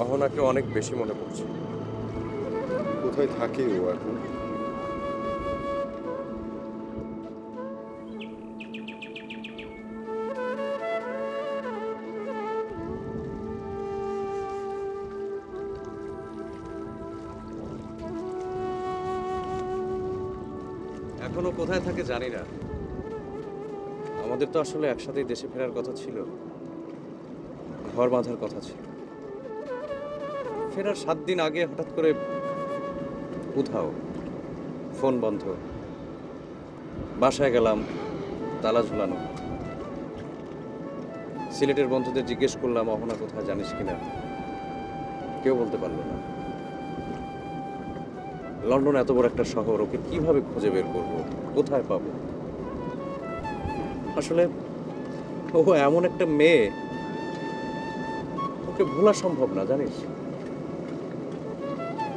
অহনাকে অনেক বেশি মনে পড়ছে। কোথায় থাকে ও এখন? এখনো কোথায় থাকে জানি না। আমাদের তো আসলে একসাথেই দেশে ফেরার কথা ছিল, ঘর বাঁধার কথা ছিল। ফেরার 7 দিন আগে হঠাৎ করে উধাও, ফোন বন্ধ। বাসায় গেলাম, তালা ঝুলানো। সিলেটের বন্ধুদের জিজ্ঞেস করলাম অহনা কোথায়, জানিস কিনা? কেউ বলতে পারলো না। লন্ডন এত বড় একটা শহর, ওকে কিভাবে খুঁজে বের করব, কোথায় পাবো? আসলে ও এমন একটা মেয়ে, ওকে ভোলা সম্ভব না, জানিস।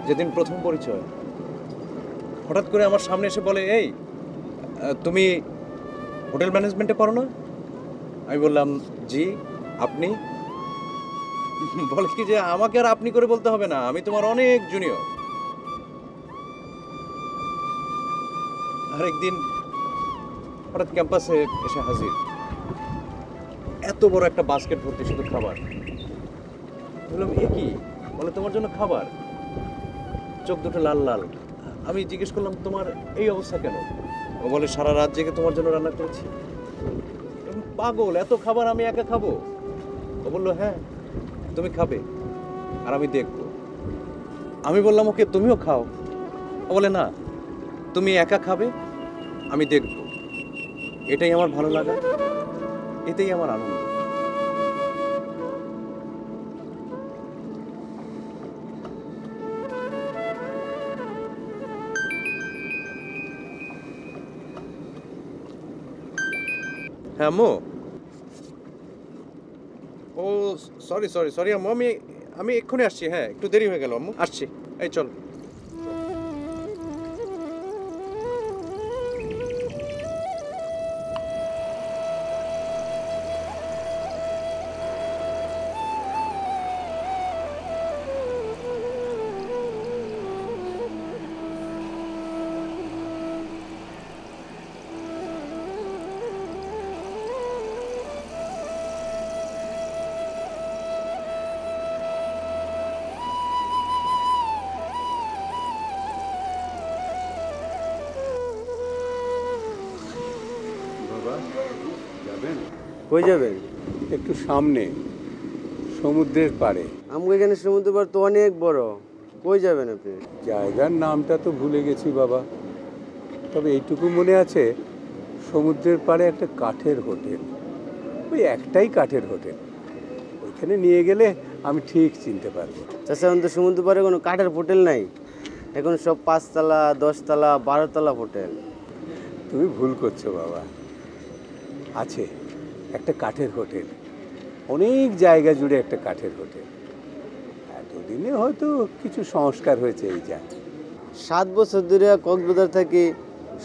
যেদিন প্রথম পরিচয়, হঠাৎ করে আমার সামনে এসে বলে, এই তুমি হোটেল ম্যানেজমেন্টে পড়ো না? আমি বললাম, জি। আপনি? বলে কি যে আমাকে আর আপনি করে বলতে হবে না, আমি তোমার অনেক জুনিয়র। আরেকদিন হঠাৎ ক্যাম্পাসে এসে হাজির, এত বড় একটা বাস্কেট ভর্তি শুধু খাবার। বললাম, এ কি? বলে, তোমার জন্য খাবার। চোখ দুটো লাল লাল। আমি জিজ্ঞেস করলাম, তোমার এই অবস্থা কেন? ও বলে, সারা রাত জেগে তোমার জন্য রান্না করেছি। পাগল, এত খাবার আমি একা খাবো? ও বললো, হ্যাঁ তুমি খাবে আর আমি দেখবো। আমি বললাম, ওকে তুমিও খাও। ও বলে, না তুমি একা খাবে, আমি দেখব। এটাই আমার ভালো লাগা, এতেই আমার আনন্দ। হ্যাঁ আম্মু। ও সরি সরি সরি আম্মু, আমি আমি এক্ষুনি আসছি। হ্যাঁ একটু দেরি হয়ে গেল আম্মু, আসছি। এই চল। বাবা যাবেন? কই যাবেন? একটু সামনে, সমুদ্রের পাড়ে। আমাকে এখানে সমুদ্র পাড় তো অনেক বড়। কই যাবেন আপনি? জায়গার নামটা তো ভুলে গেছি বাবা, তবে এইটুকু মনে আছে, সমুদ্রের পাড়ে একটা কাঠের হোটেল, ওই একটাই কাঠের হোটেল। ওইখানে নিয়ে গেলে আমি ঠিক চিনতে পারবো। চাষা এখন তো সমুদ্র পাড়ে কোনো কাঠের হোটেল নাই, এখন সব 5 তলা 10 তলা 12 তলা হোটেল। তুমি ভুল করছো বাবা, আছে একটা কাঠের হোটেল, অনেক জায়গা জুড়ে একটা কাঠের হোটেল। এতদিনে হয়তো কিছু সংস্কার হয়েছে এই যা। 7 বছর ধরে কক্সবাজার থাকি,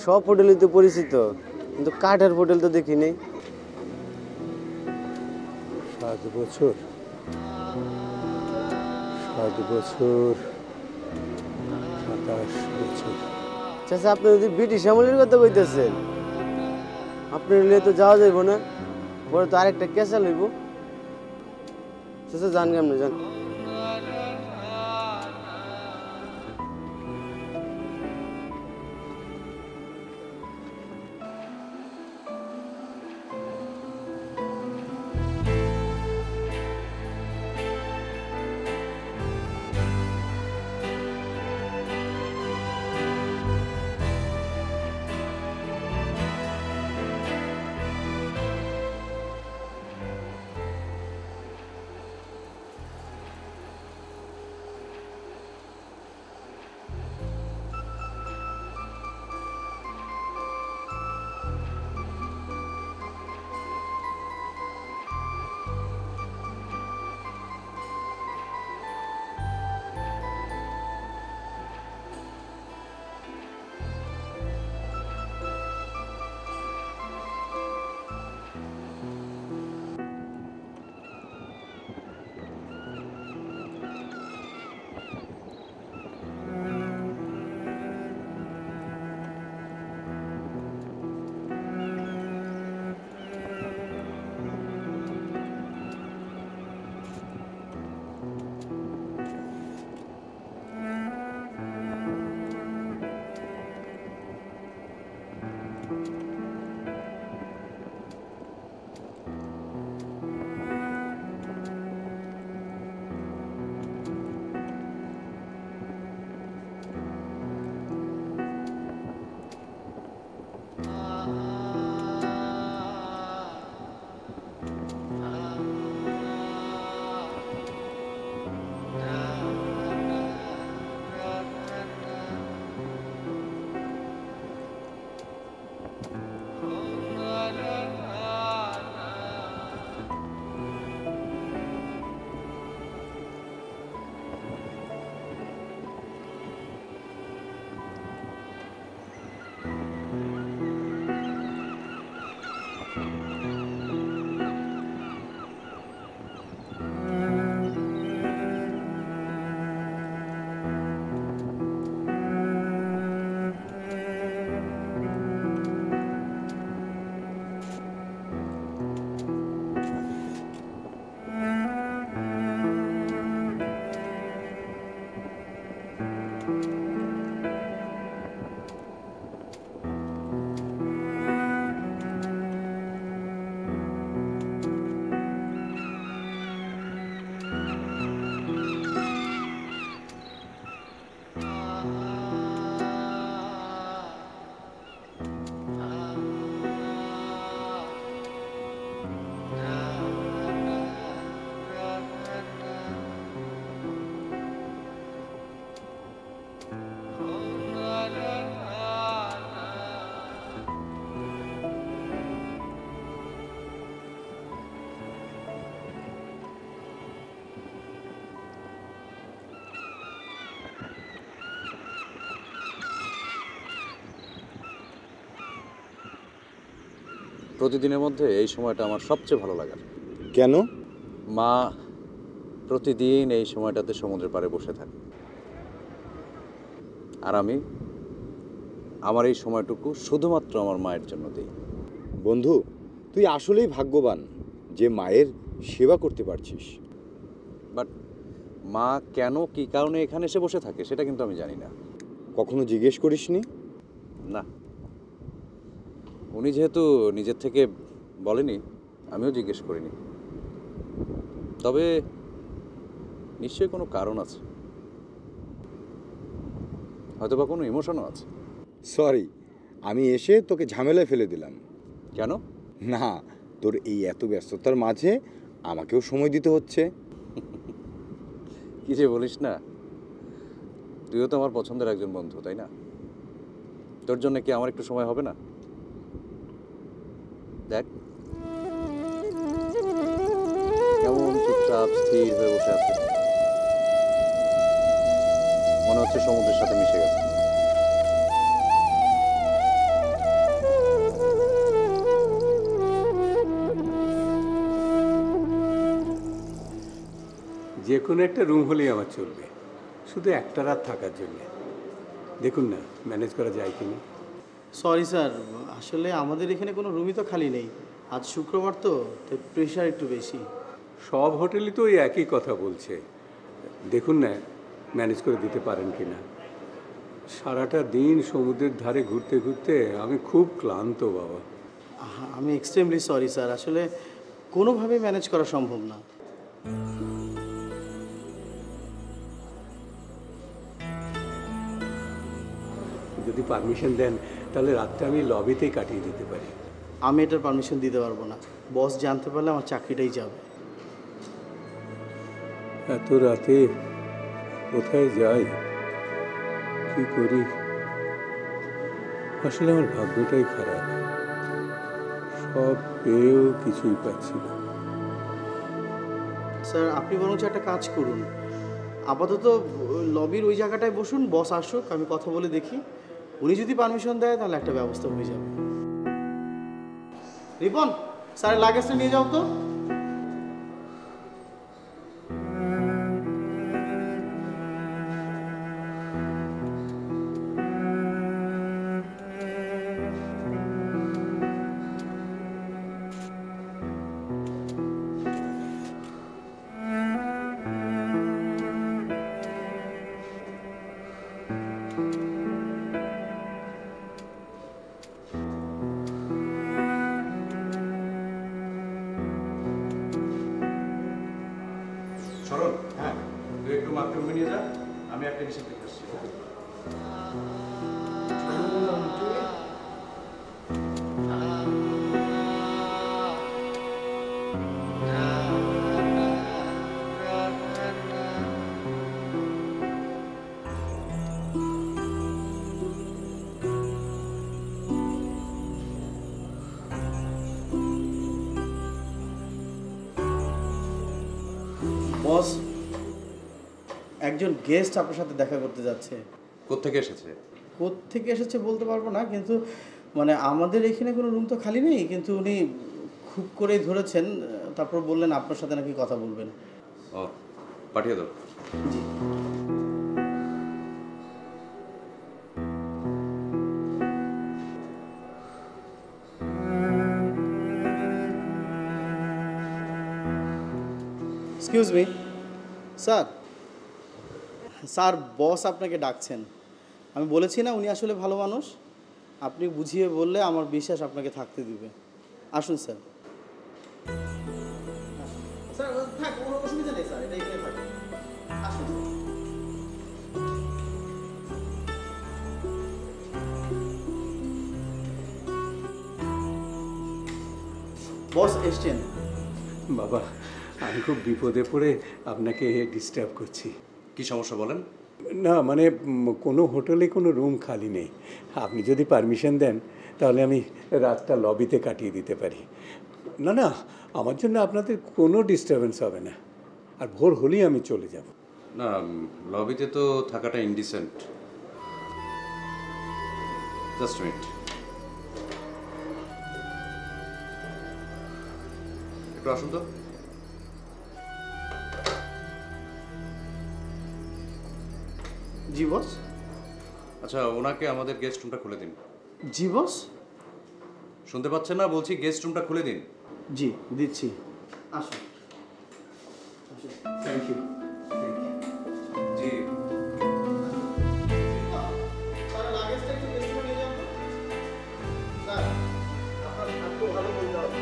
সব হোটেলই তো পরিচিত, কিন্তু কাঠের হোটেল তো দেখি নেই। 7 বছর, 7 বছর, 27 বছর। চাষা আপনি যদি ব্রিটিশ আমলের কথা কইতেছেন, আপনার নিয়ে তো যাওয়া যাইব না, পরে তো আরেকটা কেসা লইব। চাষা জান কেমন জান। প্রতিদিনের মধ্যে এই সময়টা আমার সবচেয়ে ভালো লাগার। কেন? মা প্রতিদিন এই সময়টাতে সমুদ্রের পাড়ে বসে থাকে, আর আমি আমার এই সময়টুকু শুধুমাত্র আমার মায়ের জন্য দিই। বন্ধু, তুই আসলেই ভাগ্যবান যে মায়ের সেবা করতে পারছিস। বাট মা কেন কী কারণে এখানে এসে বসে থাকে সেটা কিন্তু আমি জানি না। কখনো জিজ্ঞেস করিসনি? না, উনি যেহেতু নিজের থেকে বলেনি, আমিও জিজ্ঞেস করিনি। তবে নিশ্চয়ই কোনো কারণ আছে, হয়তো বা কোনো ইমোশনও আছে। সরি, আমি এসে তোকে ঝামেলায় ফেলে দিলাম। কেন? না, তোর এই এত ব্যস্ততার মাঝে আমাকেও সময় দিতে হচ্ছে। কি যে বলিস না, তুইও তো আমার পছন্দের একজন বন্ধু, তাই না? তোর জন্য কি আমার একটু সময় হবে না? দেখ কেমন চুপচাপ স্থির হয়ে বসে আছে, মনে হচ্ছে সমুদ্রের সাথে মিশে গেছে। যে কোনো একটা রুম হলেই আমার চলবে, শুধু একটা রাত থাকার জন্য। দেখুন না ম্যানেজ করা যায় কিনা। সরি স্যার, আসলে আমাদের এখানে কোনো রুমই তো খালি নেই। আজ শুক্রবার তো, তাই প্রেশার একটু বেশি। সব হোটেলই তো ওই একই কথা বলছে। দেখুন না ম্যানেজ করে দিতে পারেন কি না। সারাটা দিন সমুদ্রের ধারে ঘুরতে ঘুরতে আমি খুব ক্লান্ত বাবা। আমি এক্সট্রিমলি সরি স্যার, আসলে কোনোভাবেই ম্যানেজ করা সম্ভব না। যদি পারমিশন দেন তাহলে রাতটা আমি লবিতেই কাটিয়ে দিতে পারি। আমি এটার পারমিশন দিতে পারবো না। বস জানতে পারলে আমার চাকরিটাই যাবে। এত রাতে কোথায় যাই, কি করি? আসলে আমার ভাগ্যটাই খারাপ, সব পেয়েও কিছুই পাচ্ছি না। স্যার আপনি বরঞ্চ একটা কাজ করুন, আপাতত লবির ওই জায়গাটায় বসুন, বস আসুক, আমি কথা বলে দেখি। উনি যদি পারমিশন দেয় তাহলে একটা ব্যবস্থা হয়ে যাবে। রিপন, স্যারের লাগেজটা নিয়ে যাও তো। সরল, হ্যাঁ, তুই একটু মাকে রুমে নিয়ে যা, আমি একটা হিসেব দেখে আসছি। বস, একজন গেস্ট আপনার সাথে দেখা করতে যাচ্ছে। কোত্থেকে এসেছে? কোত্থেকে এসেছে বলতে পারবো না, কিন্তু মানে আমাদের এখানে কোনো রুম তো খালি নেই, কিন্তু উনি খুব করেই ধরেছেন, তারপর বললেন আপনার সাথে নাকি কথা বলবেন। ও, পাঠিয়ে দাও। জি। এক্সকিউজ মি স্যার, স্যার বস আপনাকে ডাকছেন। আমি বলেছি না উনি আসলে ভালো মানুষ, আপনি বুঝিয়ে বললে আমার বিশ্বাস আপনাকে থাকতে দিবে। আসুন স্যার। স্যার থাক, কোনো অসুবিধা নেই স্যার, এটা এখানে থাক। আসুন। বস এসছেন। বাবা, আমি খুব বিপদে পড়ে আপনাকে ডিস্টার্ব করছি। কি সমস্যা বলেন? না মানে কোনো হোটেলে কোনো রুম খালি নেই। আপনি যদি পারমিশন দেন তাহলে আমি রাতটা লবিতে কাটিয়ে দিতে পারি। না না, আমার জন্য আপনাদের কোনো ডিস্টারবেন্স হবে না, আর ভোর হলেই আমি চলে যাব। না, লবিতে তো থাকাটা ইনডিসেন্ট। Just minute. একটু আসুন তো। জি বস। আচ্ছা, ওনাকে আমাদের গেস্ট রুমটা খুলে দিন। জি বস। শুনতে পাচ্ছেন না? বলছি গেস্ট রুমটা খুলে দিন। জি দিচ্ছি। আসুন। Thank you. জি। স্যার লাগেজটা একটু পেছনে নিয়ে যান তো। স্যার আপনার ভাগ্য ভালো বলতে হবে।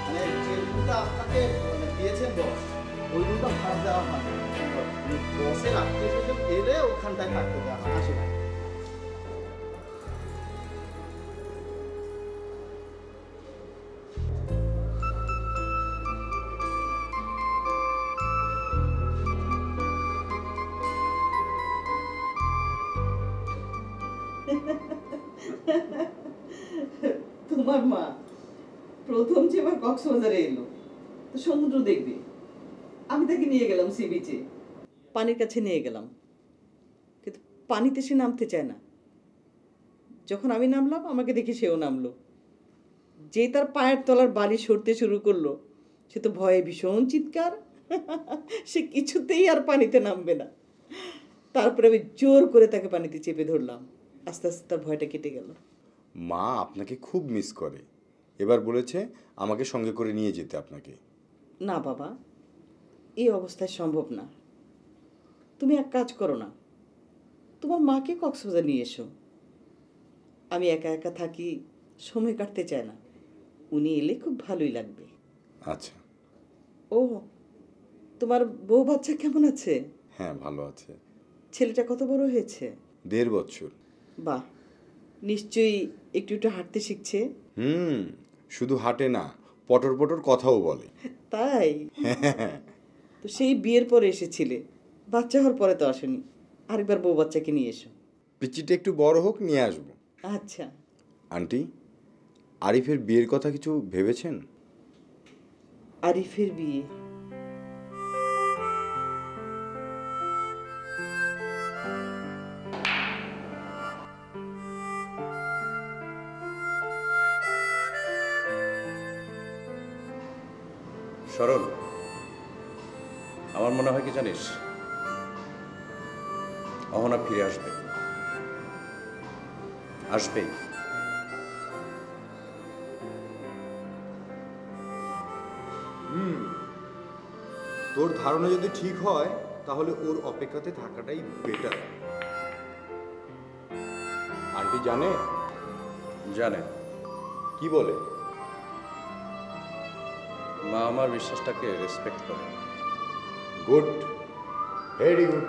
মানে যে রুমটা আপনাকে দিয়েছেন বস, ওই রুমটা ভাড়া দেওয়া হয় না। বসের আত্মীয়-স্বজন এলে ওখানটায় থাকতে দেওয়া হয়। আসুন। তোমার মা প্রথম যেবার কক্সবাজারে এলো তো সমুদ্র দেখবে, আমি তাকে নিয়ে গেলাম সি বিচে, পানির কাছে নিয়ে গেলাম, কিন্তু পানিতে সে নামতে চায় না। যখন আমি নামলাম আমাকে দেখে সেও নামলো। যে তার পায়ের তলার বালি সরতে শুরু করলো, সে তো ভয়ে ভীষণ চিৎকার। সে কিছুতেই আর পানিতে নামবে না। তারপরে আমি জোর করে তাকে পানিতে চেপে ধরলাম। আস্তে আস্তে তার ভয়টা কেটে গেল। মা আপনাকে খুব মিস করে, এবার বলেছে আমাকে সঙ্গে করে নিয়ে যেতে আপনাকে। না বাবা, এই অবস্থায় সম্ভব না। তুমি এক কাজ করো না, তোমার মাকে কক্সবাজার নিয়ে এসো। আমি একা একা থাকি, সময় কাটতে চায় না। উনি এলে খুব ভালোই লাগবে। আচ্ছা। ও, তোমার বউ বাচ্চা কেমন আছে? হ্যাঁ, ভালো আছে। ছেলেটা কত বড় হয়েছে? 1.5 বছর। বাহ, নিশ্চয়ই একটু একটু হাঁটতে শিখছে। শুধু হাঁটে না, পটর পটর কথাও বলে। তাই? তো সেই বিয়ের পরে এসেছিলে, বাচ্চা হওয়ার পরে তো আসেনি। আরেকবার বউ বাচ্চাকে নিয়ে এসো। পিচিটা একটু বড় হোক, নিয়ে আসবো। আচ্ছা। আন্টি, আরিফের বিয়ের কথা কিছু ভেবেছেন? আরিফের বিয়ে? সরল, আমার মনে হয় কি জানিস, অহনা ফিরে আসবে। আসবেই। তোর ধারণা যদি ঠিক হয় তাহলে ওর অপেক্ষাতে থাকাটাই বেটার। আন্টি জানে? জানে। কি বলে? মা আমার বিশ্বাসটাকে রেসপেক্ট করে। Good, very good.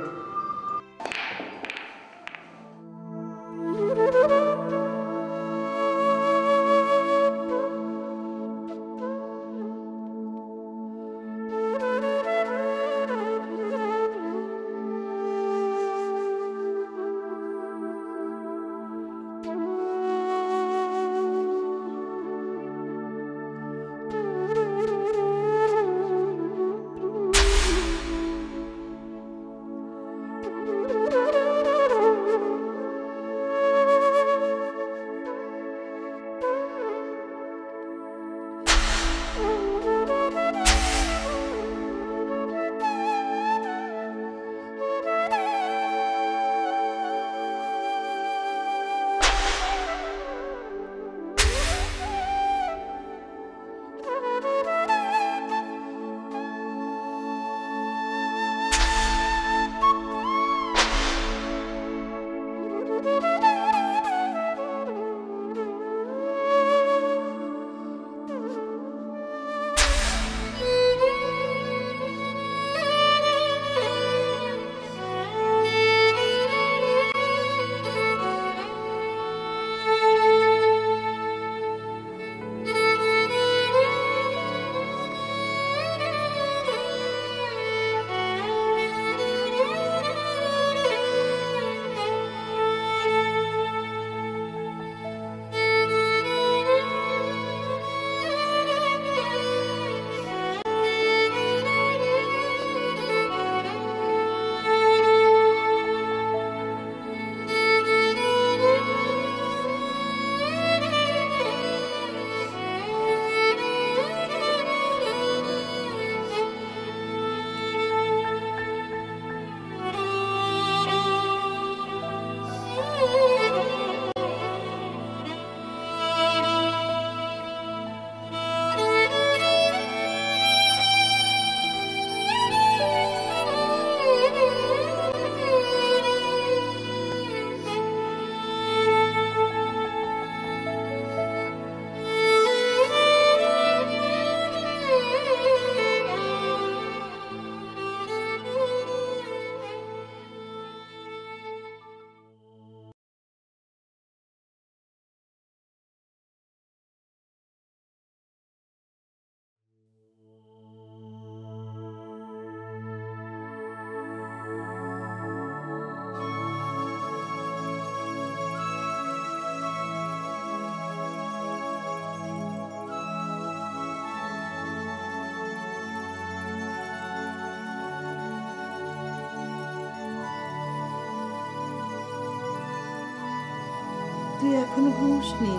তুই এখনো ঘুমোসনি?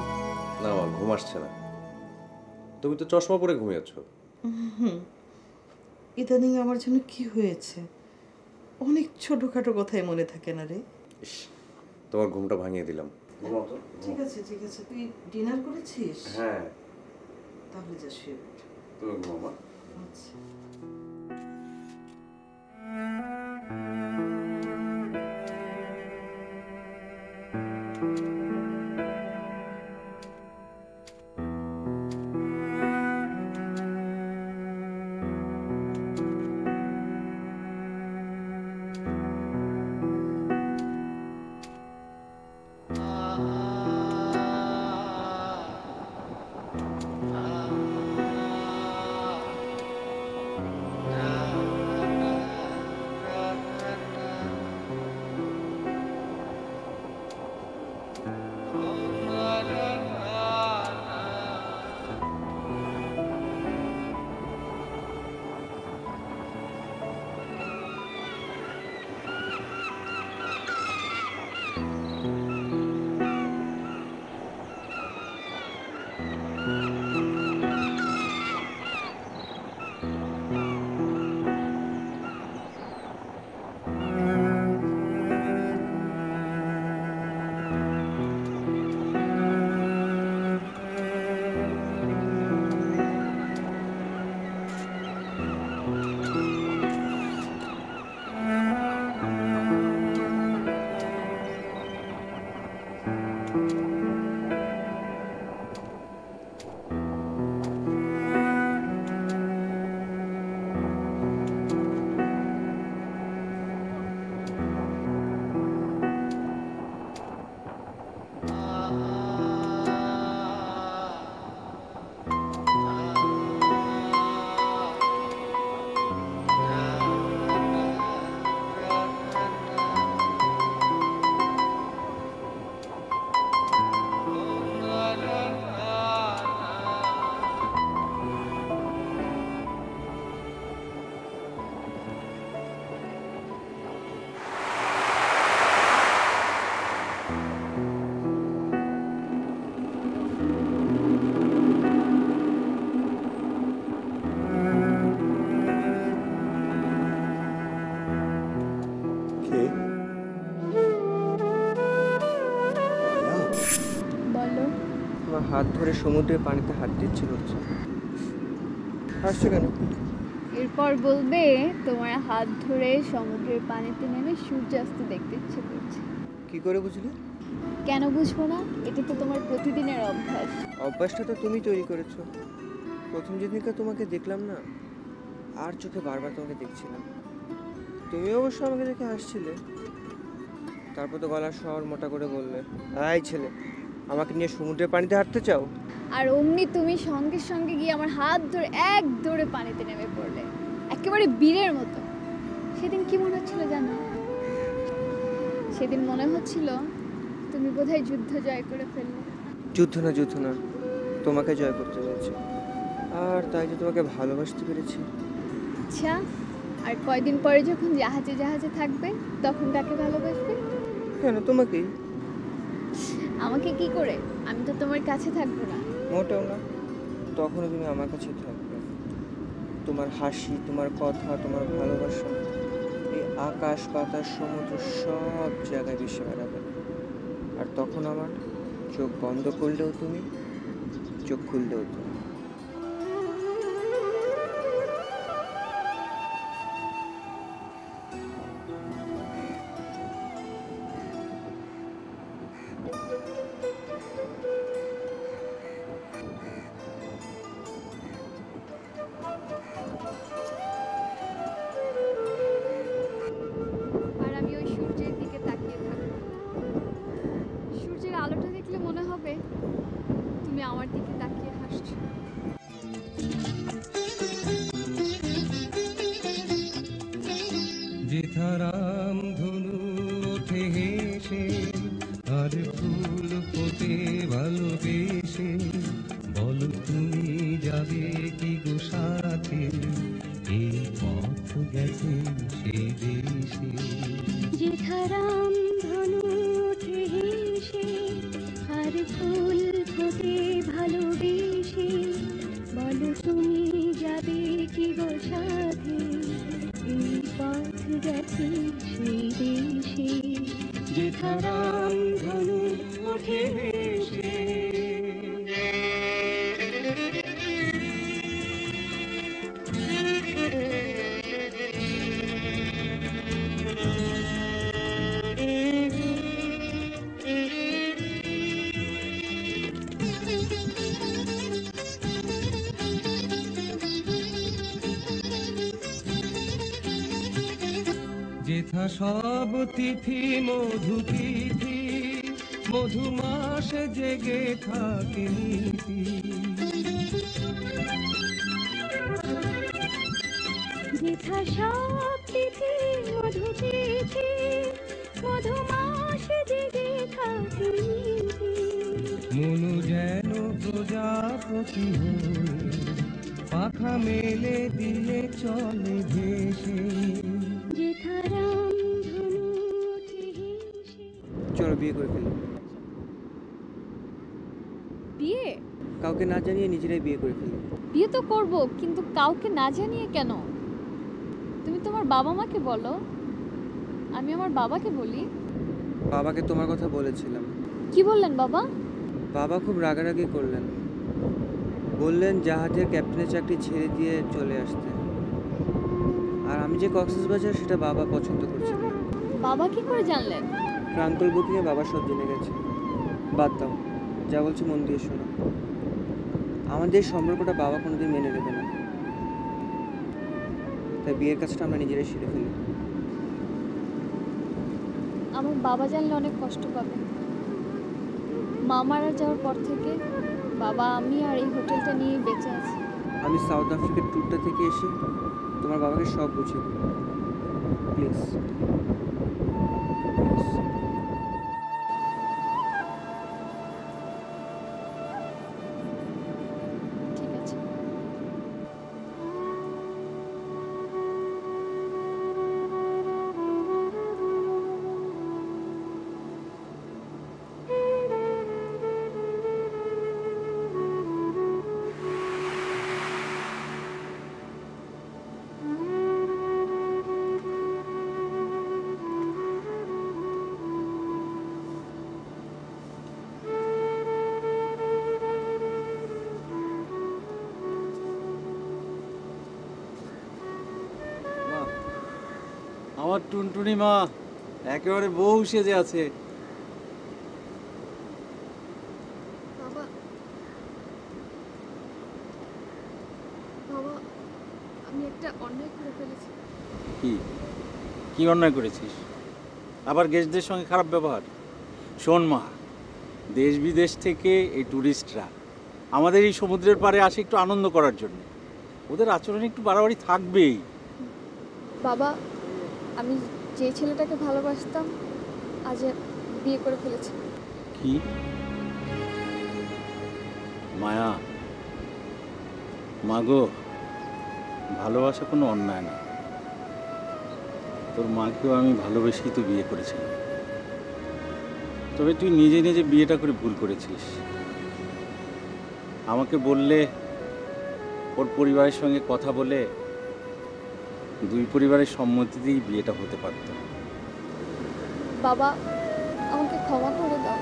না মা, ঘুম আসছে না। তুমি তো চশমা পরে ঘুমিয়েছ। ইদানিং আমার জন্য কি হয়েছে, অনেক ছোটখাটো কথাই মনে থাকে না রে। ইস, তোমার ঘুমটা ভাঙিয়ে দিলাম। ঘুমাও তো। ঠিক আছে ঠিক আছে, তুই ডিনার করেছিস? হ্যাঁ, তাহলে যা শুয়ে পড়। তুমি ঘুমাও মা। আচ্ছা। কে? বলো। আমার হাত ধরে সমুদ্রের পানিতে হাত দিচ্ছে করছে। হাসছো কেন? এরপর বলবে তোমার হাত ধরে সমুদ্রের পানিতে নেমে সূর্যাস্ত দেখতে ইচ্ছে করছে। কি করে বুঝলি? কেন বুঝবো না, এটা তো তোমার প্রতিদিনের অভ্যাস। অভ্যাসটা তো তুমি তৈরি করেছো। প্রথম যেদিনকে তোমাকে দেখলাম না, আর চোখে বারবার তোমাকে দেখছিলাম। তুমি অবশ্য আমাকে দেখে হাসছিলে। তারপর তো গলার স্বর মোটা করে বললে, এই ছেলে, আমাকে নিয়ে সমুদ্রের পানিতে হাঁটতে চাও? আর অমনি তুমি সঙ্গে সঙ্গে গিয়ে আমার হাত ধরে এক দৌড়ে পানিতে নেমে পড়লে, একেবারে বীরের মতো। সেদিন কি মনে হচ্ছিল জানো? সেদিন মনে হচ্ছিল তুমি বোধহয় যুদ্ধ জয় করে ফেললে। যুদ্ধ না, যুদ্ধ না, তোমাকে জয় করতে পেরেছি। আর তাই যে তোমাকে ভালোবাসতে পেরেছি। আচ্ছা, আর কয়দিন পরে যখন জাহাজে জাহাজে থাকবে তখন কাকে ভালোবাসবে? কেন তোমাকেই? আমাকে কি করে? আমি তো তোমার কাছে থাকবো না। মোটেও না, তখনও তুমি আমার কাছে থাকবে। তোমার হাসি, তোমার কথা, তোমার ভালোবাসা, এই আকাশ বাতাস সমুদ্র সব জায়গায় ভেসে বেড়াবে। আর তখন আমার চোখ বন্ধ করলেও তুমি, চোখ খুললেও তুমি। আর আমি ওই সূর্যের দিকে তাকিয়ে থাকবো। সূর্যের আলোটা দেখলে মনে হবে তুমি আমার দিকে তাকিয়ে হাসছো। যেথারাম ধনু ওঠে হেসে আর ফুল ফোটে ভালোবেসে, বলো তুমি যাবে কি গো সাথে, এই পথ গেছে সে দেশে। যেথারাম ধনু ওঠে হেসে ফুল ফোটে ভালোবেসে, বলো তুমি যাবে কি গো সাথে, এই পথ গেছে সেই দেশে, যেথারাম ধনু ওঠে ভেসে। যেথা সব তিথি মধু তিথি, মধু মাসে জেগে থাকে নীতি। যেথা সব তিথি মধু তিথি, মধু মাসে জেগে থাকে নীতি। মনু যেন প্রজাপতি হয়ে, পাখা মেলে দিয়ে চলে ভেসে। যেথারাম ধনু ওঠে হেসে। চলো বিয়ে করে ফেলি। বিয়ে? কাউকে না জানিয়ে নিজেরাই বিয়ে করে ফেলি। বিয়ে তো করব, কিন্তু কাউকে না জানিয়ে কেন? তুমি তোমার বাবা মাকে বলো, আমি আমার বাবাকে বলি। বাবাকে তোমার কথা বলেছিলাম। কি বললেন বাবা? বাবা খুব রাগারাগি করলেন, বললেন জাহাজের ক্যাপ্টেনের চাকরি ছেড়ে দিয়ে চলে আসতে। আর আমি যে কক্সবাজার সেটা বাবা পছন্দ করছে না। বাবা কি করে জানলেন? প্রান্তর বুকিংয়ে বাবা সব জেনে গেছে। বাদ দাও, যা বলছি মন দিয়ে শোনো। আমাদের সম্পর্কটা বাবা কোনোদিন মেনে নেবে না, তাই বিয়ের কাজটা আমরা নিজেরাই সেরে ফেলি। আমার বাবা জানলে অনেক কষ্ট পাবে। মা মারা যাওয়ার পর থেকে বাবা, আমি আর এই হোটেলটা নিয়েই বেঁচে আছি। আমি সাউথ আফ্রিকার ট্যুরটা থেকে এসে তোমার বাবাকে সব বুঝিয়ে দেবো, প্লিজ। ঠিক আছে। আমার টুনটুনি মা একেবারে বউ সেজে আছে। বাবা, বাবা, আমি একটা অন্যায় করে ফেলেছি। কি কি অন্যায় করেছিস? আবার গেস্টদের সঙ্গে খারাপ ব্যবহার? শোন মা, দেশ বিদেশ থেকে এই ট্যুরিস্টরা আমাদের এই সমুদ্রের পাড়ে আসে একটু আনন্দ করার জন্য, ওদের আচরণ একটু বাড়াবাড়ি থাকবেই। বাবা, আমি যে ছেলেটাকে ভালোবাসতাম আজ বিয়ে করে ফেলেছি। কি মায়া, মাগো, ভালোবাসা কোনো অন্যায় না। তোর মাকেও আমি ভালোবেসেই তো বিয়ে করেছিলাম। তবে তুই নিজে নিজে বিয়েটা করে ভুল করেছিস। আমাকে বললে ওর পরিবারের সঙ্গে কথা বলে দুই পরিবারের সম্মতিতেই বিয়েটা হতে পারত। বাবা, আমাকে ক্ষমা করে দাও।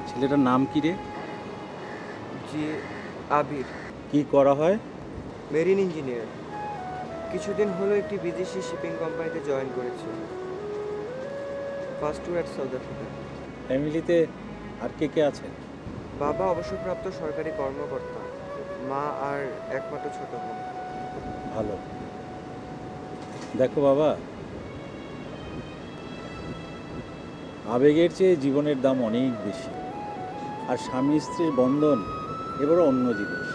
ছেলেটার নাম কি রে? জি, আবির। কি করা হয়? Marine engineer. কিছুদিন হলো একটি বিদেশি শিপিং কোম্পানিতে জয়েন করেছে। First tour at south Africa. ফ্যামিলিতে আর কে কে আছে? বাবা অবসরপ্রাপ্ত সরকারি কর্মকর্তা, মা আর একমাত্র ছোট বোন। ভালো। দেখো বাবা, আবেগের চেয়ে জীবনের দাম অনেক বেশি। আর স্বামী স্ত্রীর বন্ধন এবারও অন্য জিনিস।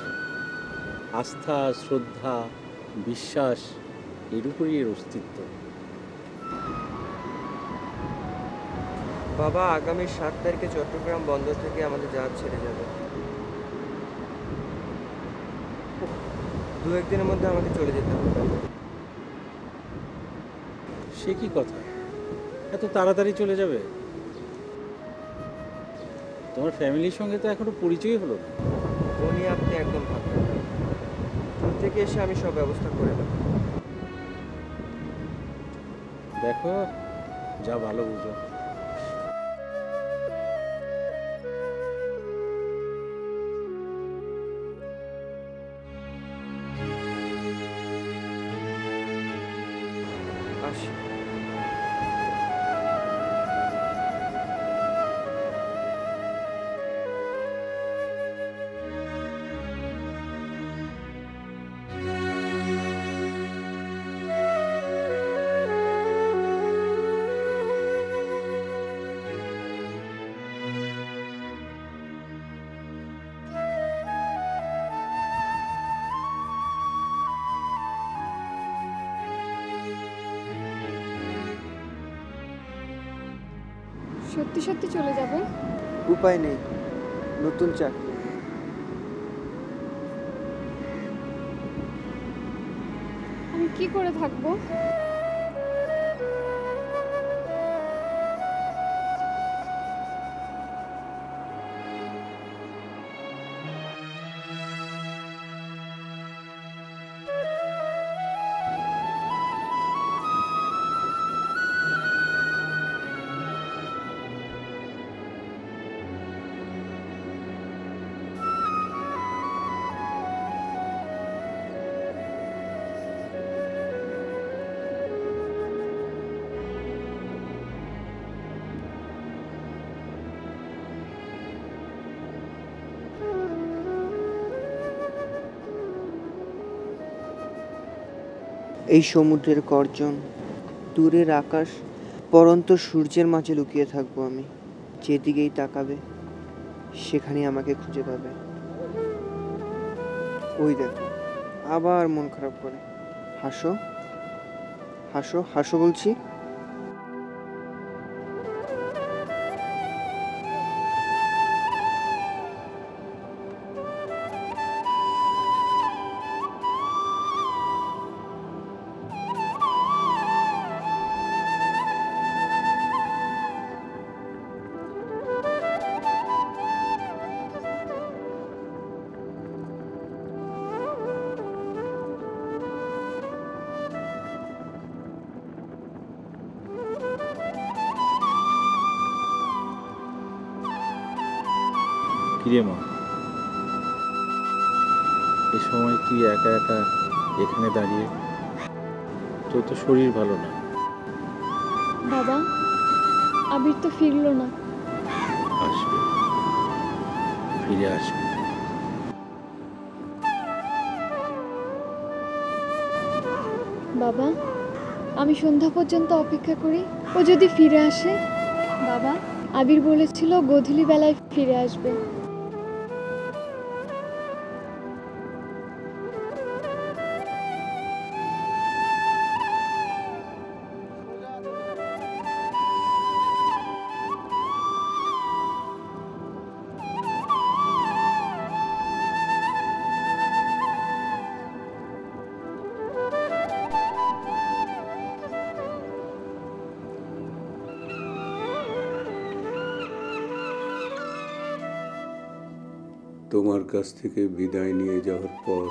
আস্থা, শ্রদ্ধা, বিশ্বাস, এর উপরই এর অস্তিত্ব। বাবা আগামী 7 তারিখে চট্টগ্রাম বন্দর থেকে আমাদের জাহাজ ছেড়ে যাবে। 2-1 দিনের মধ্যে আমাকে চলে যেতে হবে। সে কি কথা, এত তাড়াতাড়ি চলে যাবে? তোমার ফ্যামিলির সঙ্গে তো এখনো পরিচয় হলো না। উনি আপনি একদম ভাববেন না, দূর থেকে এসে আমি সব ব্যবস্থা করে দেবো। দেখো, যা ভালো বুঝো। আসি। সত্যি সত্যি চলে যাবে? উপায় নেই, নতুন চাকরি। আমি কি করে থাকবো? এই সমুদ্রের গর্জন, দূরের আকাশ, পরন্ত সূর্যের মাঝে লুকিয়ে থাকবো আমি। যেদিকেই তাকাবে সেখানেই আমাকে খুঁজে পাবে। ওই দেখো, আবার মন খারাপ করে। হাসো হাসো হাসো বলছি। কিরে মা, এ সময় তুই একা একা এখানে দাঁড়িয়ে? তোর তো শরীর ভালো না। বাবা, আবির তো ফিরলো না। আসবে, ফিরে আসবে। বাবা, আমি সন্ধ্যা পর্যন্ত অপেক্ষা করি, ও যদি ফিরে আসে। বাবা, আবির বলেছিল গোধূলি বেলায় ফিরে আসবে। তোমার কাছ থেকে বিদায় নিয়ে যাওয়ার পর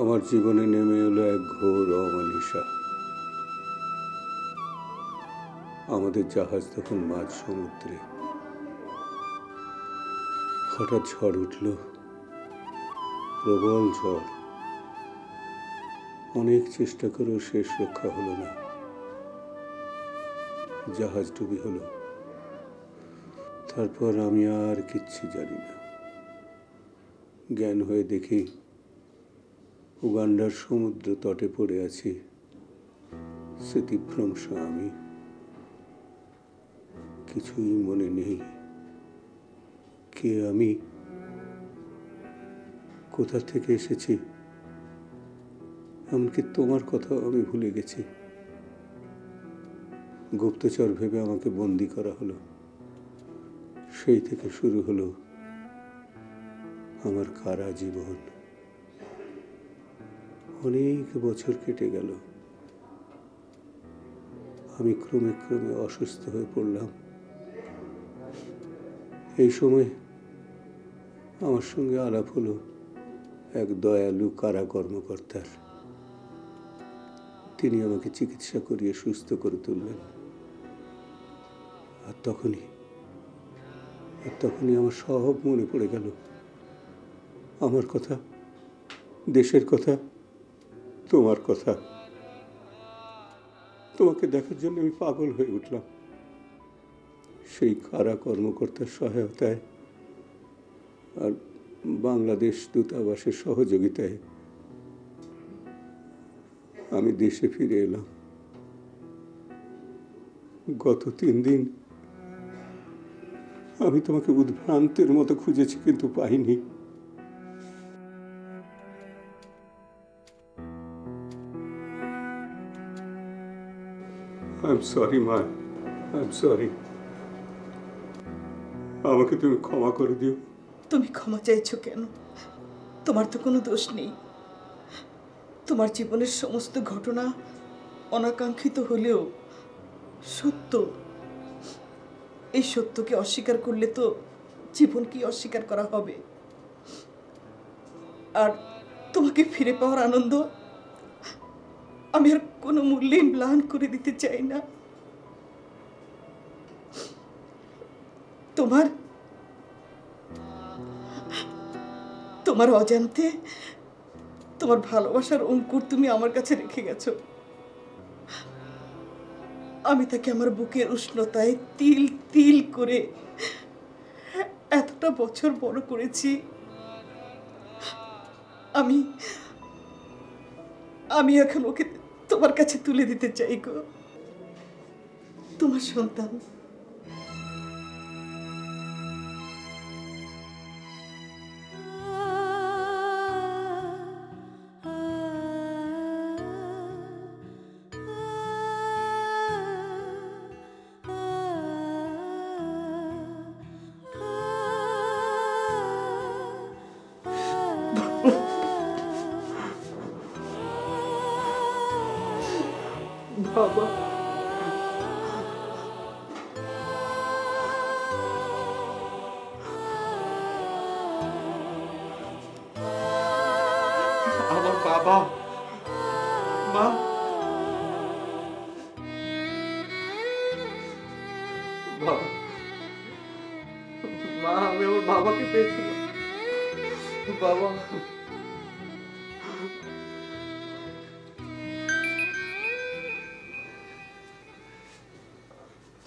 আমার জীবনে নেমে এলো এক ঘোর অমানিসা। আমাদের জাহাজ তখন মাঝ সমুদ্রে। হঠাৎ ঝড় উঠল, প্রবল ঝড়। অনেক চেষ্টা করেও শেষ রক্ষা হলো না, জাহাজ ডুবি হলো। তারপর আমি আর কিচ্ছু জানি না। জ্ঞান হয়ে দেখি উগান্ডার সমুদ্র তটে পড়ে আছি, স্মৃতিভ্রংশ আমি। কিছুই মনে নেই, কে আমি, কোথা থেকে এসেছি, এমনকি তোমার কথাও আমি ভুলে গেছি। গুপ্তচর ভেবে আমাকে বন্দি করা হলো। সেই থেকে শুরু হলো আমার কারা জীবন। অনেক বছর কেটে গেল, আমি ক্রমে ক্রমে অসুস্থ হয়ে পড়লাম। এই সময় আমার সঙ্গে আলাপ হলো এক দয়ালু কারা কর্মকর্তার। তিনি আমাকে চিকিৎসা করিয়ে সুস্থ করে তুললেন। আর তখনই আমার সব মনে পড়ে গেল, আমার কথা, দেশের কথা, তোমার কথা। তোমাকে দেখার জন্য আমি পাগল হয়ে উঠলাম। সেই কারা কর্মকর্তার সহায়তায় আর বাংলাদেশ দূতাবাসের সহযোগিতায় আমি দেশে ফিরে এলাম। গত 3 দিন আমি তোমাকে উদ্ভ্রান্তের মতো খুঁজেছি, কিন্তু পাইনি। I'm sorry, মা। I'm sorry. আমাকে তুমি ক্ষমা করে দিও। তুমি ক্ষমা চাইছো কেন? তোমার তো কোনো দোষ নেই। তোমার জীবনের সমস্ত ঘটনা অনাকাঙ্ক্ষিত হলেও সত্য। এই সত্যকে অস্বীকার করলে তো জীবনকে অস্বীকার করা হবে। আর তোমাকে ফিরে পাওয়ার আনন্দ আমি আর কোনো মূল্যে ম্লান করে দিতে চাই না। তোমার অজান্তে তোমার ভালোবাসার অঙ্কুর তুমি আমার কাছে রেখে গেছো। আমি তাকে আমার বুকের উষ্ণতায় তিল তিল করে এতটা বছর বড় করেছি। আমি এখন ওকে তোমার কাছে তুলে দিতে চাই গো, তোমার সন্তান। বাবা, আমার বাবা, মা, বাবা, মা, আমি আমার বাবাকে পেয়েছিলাম। বাবা,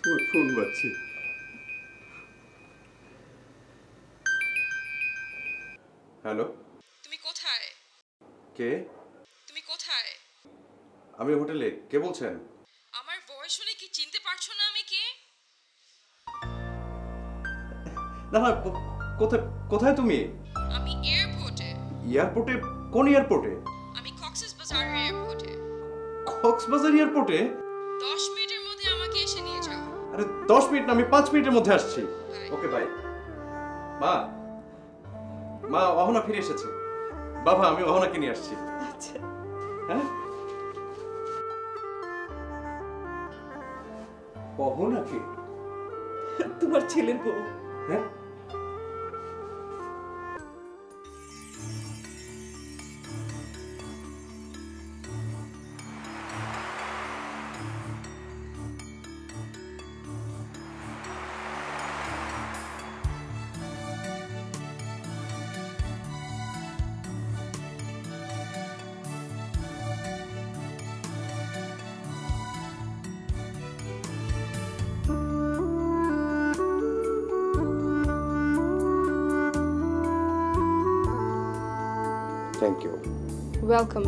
তোমার ফোন বাজছে। হ্যালো, তুমি কোথায়? কে? তুমি কোথায়? আমি হোটেলে। কে বলছেন? আমার ভয়েস শুনে কি চিনতে পারছো না আমি কে? না না, কোথায় কোথায় তুমি? আমি এয়ারপোর্টে। এয়ারপোর্টে? কোন এয়ারপোর্টে? আমি কক্সবাজার এয়ারপোর্টে। কক্সবাজার এয়ারপোর্টে? 10 মিনিটের মধ্যে আমাকে এসে নিয়ে যাও। আরে 10 মিনিট না, আমি 5 মিনিটের মধ্যে আসছি। ওকে, বাই। মা, মা, অহনা ফিরে এসেছে। বাবা, আমি অহনাকে নিয়ে আসছি। আচ্ছা, হ্যাঁ? অহনাকে? তোমার ছেলের বউ। হ্যাঁ? Thank you. ওয়েলকাম।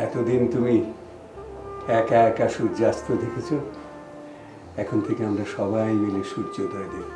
এতদিন তুমি একা একা সূর্যাস্ত দেখেছো, এখন থেকে আমরা সবাই মিলে সূর্যোদয় দেখব।